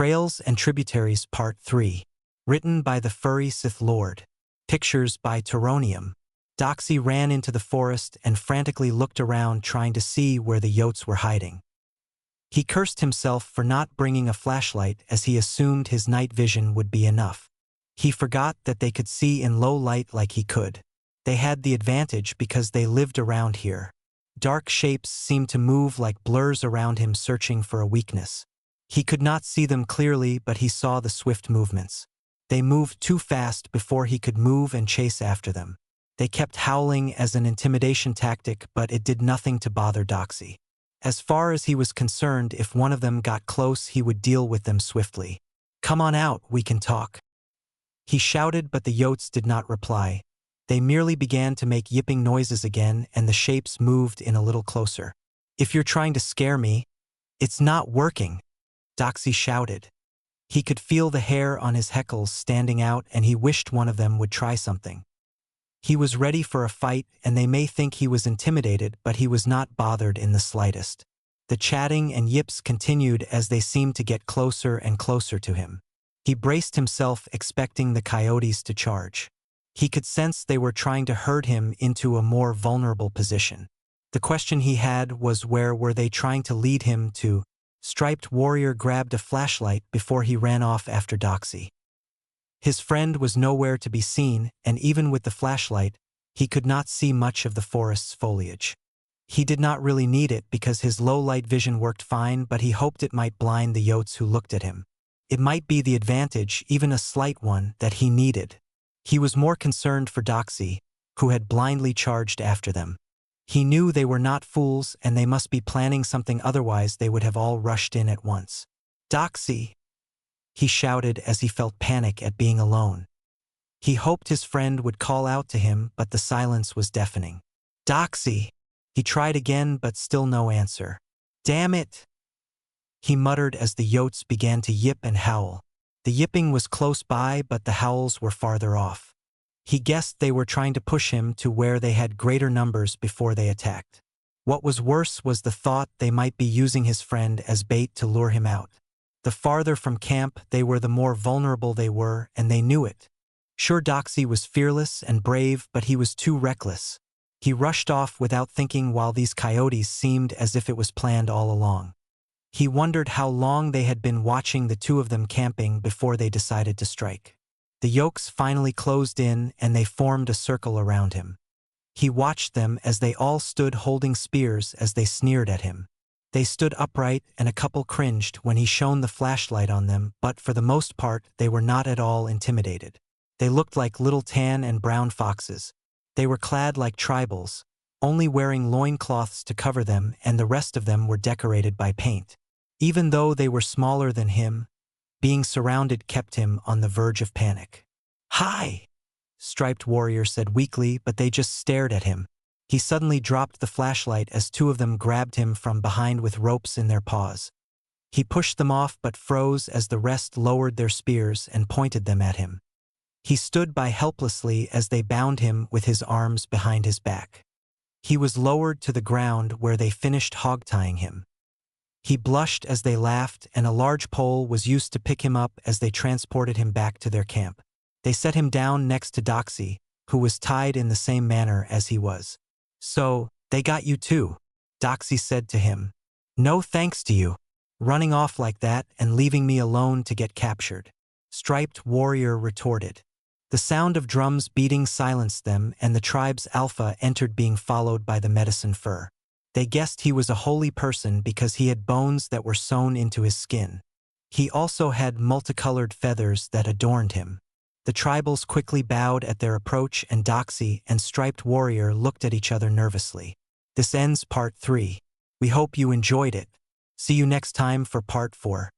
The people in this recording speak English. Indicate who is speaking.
Speaker 1: Trails and Tributaries Part 3. Written by the Furry Sith Lord. Pictures by Tauronium. Doxy ran into the forest and frantically looked around trying to see where the yotes were hiding. He cursed himself for not bringing a flashlight as he assumed his night vision would be enough. He forgot that they could see in low light like he could. They had the advantage because they lived around here. Dark shapes seemed to move like blurs around him, searching for a weakness. He could not see them clearly, but he saw the swift movements. They moved too fast before he could move and chase after them. They kept howling as an intimidation tactic, but it did nothing to bother Doxy. As far as he was concerned, if one of them got close, he would deal with them swiftly. "Come on out, we can talk," he shouted, but the yotes did not reply. They merely began to make yipping noises again, and the shapes moved in a little closer. "If you're trying to scare me, it's not working," Doxy shouted. He could feel the hair on his hackles standing out, and he wished one of them would try something. He was ready for a fight, and they may think he was intimidated, but he was not bothered in the slightest. The chatting and yips continued as they seemed to get closer and closer to him. He braced himself, expecting the coyotes to charge. He could sense they were trying to herd him into a more vulnerable position. The question he had was, where were they trying to lead him to? Striped Warrior grabbed a flashlight before he ran off after Doxy. His friend was nowhere to be seen, and even with the flashlight, he could not see much of the forest's foliage. He did not really need it because his low-light vision worked fine, but he hoped it might blind the yotes who looked at him. It might be the advantage, even a slight one, that he needed. He was more concerned for Doxy, who had blindly charged after them. He knew they were not fools, and they must be planning something, otherwise they would have all rushed in at once. "Doxy!" he shouted as he felt panic at being alone. He hoped his friend would call out to him, but the silence was deafening. "Doxy!" He tried again, but still no answer. "Damn it!" he muttered as the yotes began to yip and howl. The yipping was close by, but the howls were farther off. He guessed they were trying to push him to where they had greater numbers before they attacked. What was worse was the thought they might be using his friend as bait to lure him out. The farther from camp they were, the more vulnerable they were, and they knew it. Sure, Doxy was fearless and brave, but he was too reckless. He rushed off without thinking, while these coyotes seemed as if it was planned all along. He wondered how long they had been watching the two of them camping before they decided to strike. The yokes finally closed in, and they formed a circle around him. He watched them as they all stood holding spears as they sneered at him. They stood upright, and a couple cringed when he shone the flashlight on them, but for the most part they were not at all intimidated. They looked like little tan and brown foxes. They were clad like tribals, only wearing loincloths to cover them, and the rest of them were decorated by paint. Even though they were smaller than him, being surrounded kept him on the verge of panic. "Hi!" Striped Warrior said weakly, but they just stared at him. He suddenly dropped the flashlight as two of them grabbed him from behind with ropes in their paws. He pushed them off but froze as the rest lowered their spears and pointed them at him. He stood by helplessly as they bound him with his arms behind his back. He was lowered to the ground where they finished hog-tying him. He blushed as they laughed, and a large pole was used to pick him up as they transported him back to their camp. They set him down next to Doxy, who was tied in the same manner as he was. "So, they got you too," Doxy said to him. "No thanks to you, running off like that and leaving me alone to get captured," Striped Warrior retorted. The sound of drums beating silenced them, and the tribe's alpha entered, being followed by the medicine fur. They guessed he was a holy person because he had bones that were sewn into his skin. He also had multicolored feathers that adorned him. The tribals quickly bowed at their approach, and Doxy and Striped Warrior looked at each other nervously. This ends Part 3. We hope you enjoyed it. See you next time for Part 4.